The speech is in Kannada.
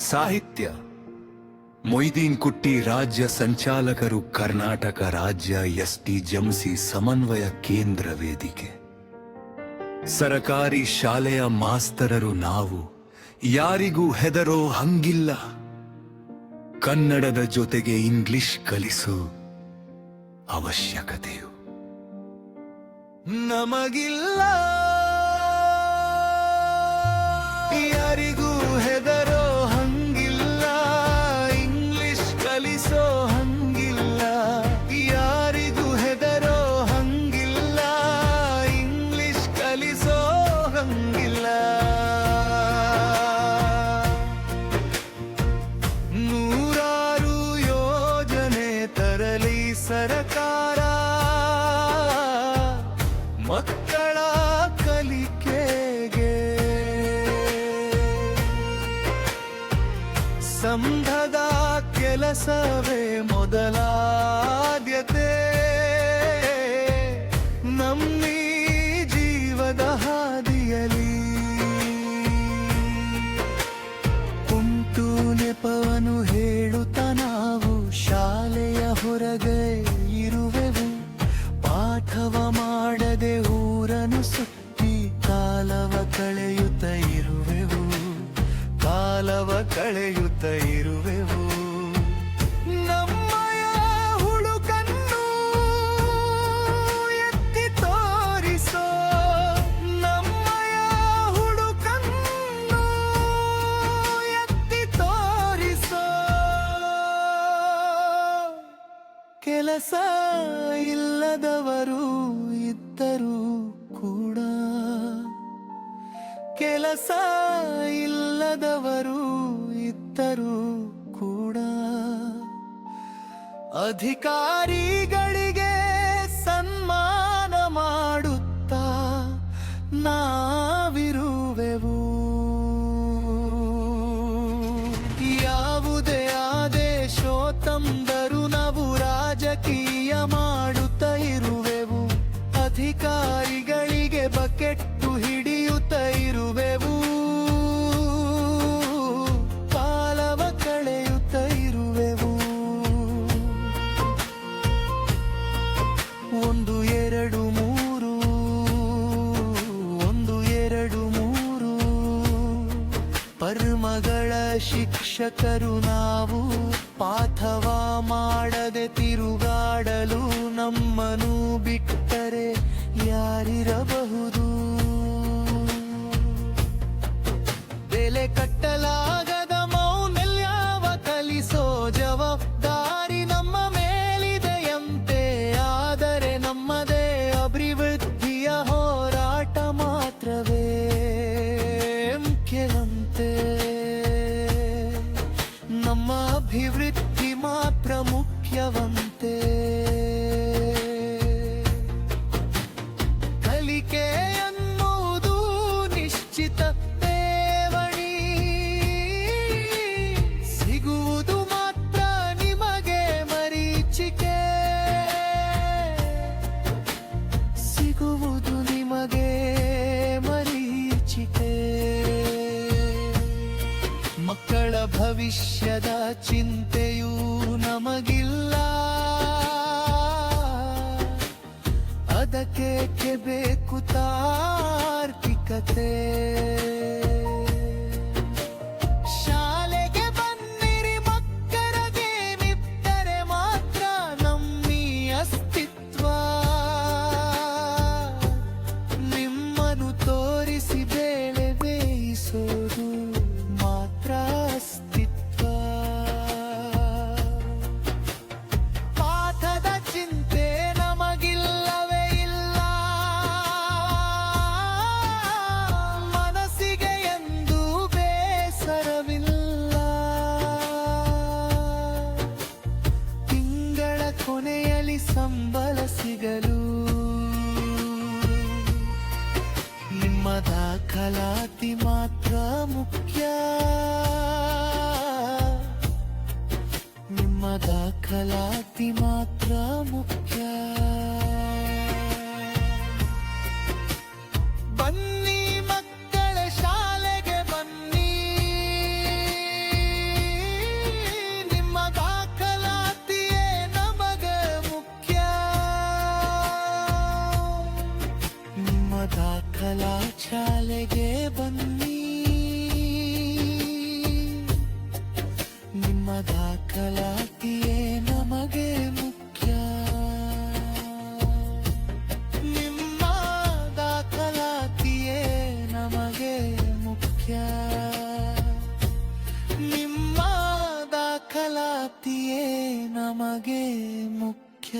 ಸಾಹಿತ್ಯ ಮೊಯ್ದೀನ್ ಕುಟ್ಟಿ ರಾಜ್ಯ ಸಂಚಾಲಕರು ಕರ್ನಾಟಕ ರಾಜ್ಯ ಎಸ್ಟಿ ಜಂಸಿ ಸಮನ್ವಯ ಕೇಂದ್ರ ವೇದಿಕೆ ಸರಕಾರಿ ಶಾಲೆಯ ಮಾಸ್ತರರು ನಾವು ಯಾರಿಗೂ ಹೆದರೋ ಹಂಗಿಲ್ಲ ಕನ್ನಡದ ಜೊತೆಗೆ ಇಂಗ್ಲಿಷ್ ಕಲಿಸೋ ಅವಶ್ಯಕತೆಯು ನಮಗಿಲ್ಲ ಯಾರಿಗೂ ಹೆದರೋ ಹಂಗಿಲ್ಲ ಇಂಗ್ಲಿಷ್ ಕಲಿಸೋ ಹಂಗಿಲ್ಲ ಯಾರಿಗೂ ಹೆದರೋ ಹಂಗಿಲ್ಲ ಇಂಗ್ಲಿಷ್ ಕಲಿಸೋ ಹಂಗಿಲ್ಲ ನೂರಾರು ಯೋಜನೆ ತರಲಿ ಸರಕಾರ ಮಕ್ಕಳ ಕಲಿಕೆಗೆ ಸಂಘದ ಕೆಲಸವೇ ಮೊದಲಾದ್ಯತೆ ನಮ್ಮಿ ಜೀವದ ಹಾದಿಯಲಿ ಉಂಟು ನೆಪವನು ಹೇಳುತ್ತ ನಾವು ಶಾಲೆಯ ಹೊರಗೆ ಇರುವೆವು ಪಾಠವ ಮಾಡದೆ ಊರನು ಸುತ್ತಿ ಕಾಲವ ಕಳೆಯುತ್ತ ಇರುವೆವು ಕಾಲವ ಕಳೆಯುತ್ತ ಇರುವೆವು ನಮ್ಮಯ ಹುಳುಕನ್ನು ಎತ್ತಿ ತೋರಿಸೋ ನಮ್ಮಯ ಹುಳುಕನ್ನು ಎತ್ತಿ ತೋರಿಸೋ ಕೆಲಸ ಇಲ್ಲದವರು ಇದ್ದರೂ ಕೂಡ ಕೆಲಸ ಇಲ್ಲದವರು ಇದ್ದರೂ ಕೂಡ ಅಧಿಕಾರಿಗಳಿಗೆ ಸನ್ಮಾನ ಮಾಡುತ್ತಾ ನಾವಿರುವೆವು ಯಾವುದೇ ಆದೇಶೋ ತಂದರು ನಾವು ರಾಜಕೀಯ ಮಾಡುತ್ತಾ ಇರುವೆವು ಅಧಿಕಾರಿಗಳಿಗೆ ಬಕೆಟ್ಟು ಹಿಡಿಯುತ್ತ ಇರುವೆವು ಕಾಲವ ಕಳೆಯುತ್ತ ಇರುವೆವು ಒಂದು ಎರಡು ಮೂರು ಪರ್ಮಗಳ ಶಿಕ್ಷಕರು ನಾವು ಪಾಠವ ಮಾಡದೆ ತಿರುಗಾಡಲು ನಮ್ಮನ್ನು ಬಿಟ್ಟರೆ ಯಾರಿರಬಹುದು ಬೆಲೆ ಕಟ್ಟಲಾಗದ ಮೌಲ್ಯವ ಕಲಿಸೋ ಜವಾಬ್ದಾರಿ ನಮ್ಮ ಮೇಲಿದೆಯಂತೆ ಆದರೆ ನಮ್ಮದೇ ಅಭಿವೃದ್ಧಿಯ ಹೋರಾಟ ಮಾತ್ರವೇ ಮುಖ್ಯವಂತೆ ನಮ್ಮ ಅಭಿವೃದ್ಧಿ ಮಾತ್ರ ಮುಖ್ಯವಂತೆ ಕಲಿಕೆ ಎನ್ನುವುದು ನಿಶ್ಚಿತ ಠೇವಣಿ ಸಿಗುವುದು ಮಾತ್ರ ನಿಮಗೆ ಮರೀಚಿಕೆ ಸಿಗುವುದು ನಿಮಗೆ ಮರೀಚಿಕೆ ಮಕ್ಕಳ ಭವಿಷ್ಯದ ಚಿಂತೆಯೂ ನಮಗಿಲ್ಲ ಅದಕ್ಕೆ ಬೇಕು ತಾರ್ಕಿಕತೆ ಶಾಲೆಗೆ ಬನ್ನಿರಿ ಮಕ್ಕಳಿಗೆ ನಿತ್ತರೆ ಮಾತ್ರ ನಮ್ಮಿ ಅಸ್ತಿತ್ವ ನಿಮ್ಮನ್ನು ತೋರಿಸಿ ಬೇಳೆ ಬೇಯಿಸೋದು ಮಾತ್ರ ಅಸ್ತಿತ್ವ ಪಾಠದ ಚಿಂತೆ ನಮಗಿಲ್ಲವೇ ಇಲ್ಲ ಮನಸ್ಸಿಗೆ ಎಂದು ಬೇಸರವಿಲ್ಲ ತಿಂಗಳ ಕೊನೆಯಲ್ಲಿ ಸಂಬಳ ಸಿಗಲು ನಿಮ್ಮ ದಾಖಲಾತಿ ಮಾತ್ರ ಮುಖ್ಯ ನಿಮ್ಮ ದಾಖಲಾತಿ ಮಾತ್ರ ಮುಖ್ಯ ಬನ್ನಿ ಮಕ್ಕಳ ಶಾಲೆಗೆ ಬನ್ನಿ ಬನ್ನಿ, ನಿಮ್ಮ ದಾಖಲಾತಿಯೇ ನಮಗೆ ಮುಖ್ಯ. ನಿಮ್ಮ ದಾಖಲಾತಿಯೇ ನಮಗೆ ಮುಖ್ಯ. ನಿಮ್ಮ ದಾಖಲಾತಿಯೇ ನಮಗೆ ಮುಖ್ಯ.